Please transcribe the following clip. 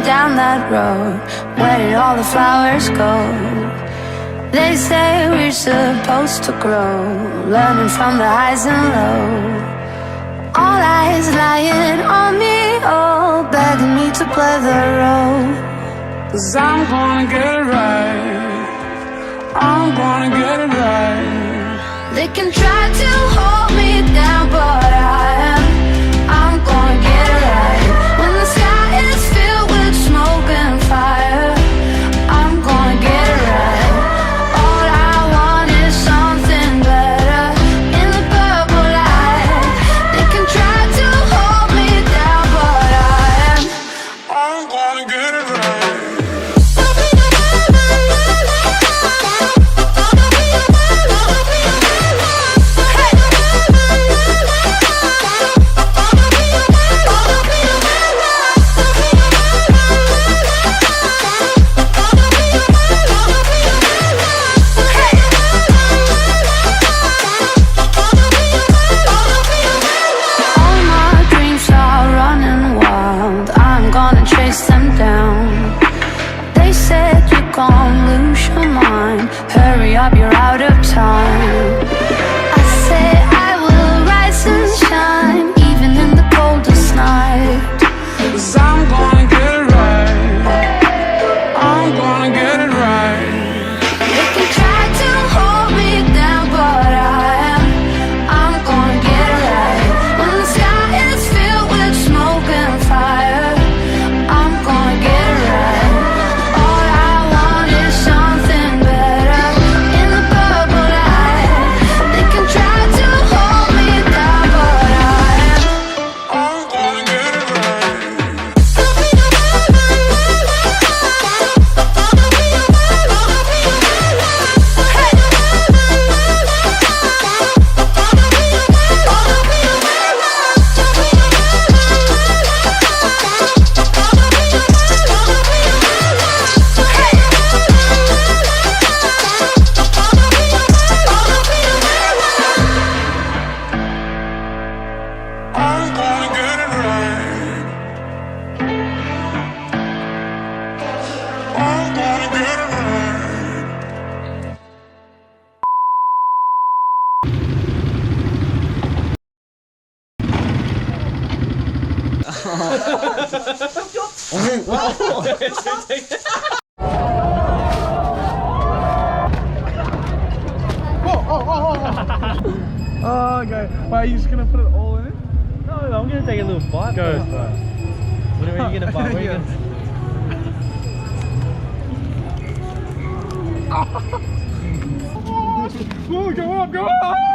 Down that road, where did all the flowers go? They say we're supposed to grow, learning from the highs and lows. All eyes lying on me, all begging me to play the role. 'Cause I'm gonna get it right, I'm gonna get it right. They can try to hold me down, but I'm gonna get it right. When the sky is filled with smoke and fire, I'm gonna get it right. All I want is something better in the purple light. They can try to hold me down, but I'm gonna get it right. Hey. Okay, wow. Oh, okay. Wait, are you just gonna put it all in it? No, I'm gonna take a little bite. Go. What are you gonna bite? What are you gonna... Oh, go up, go up!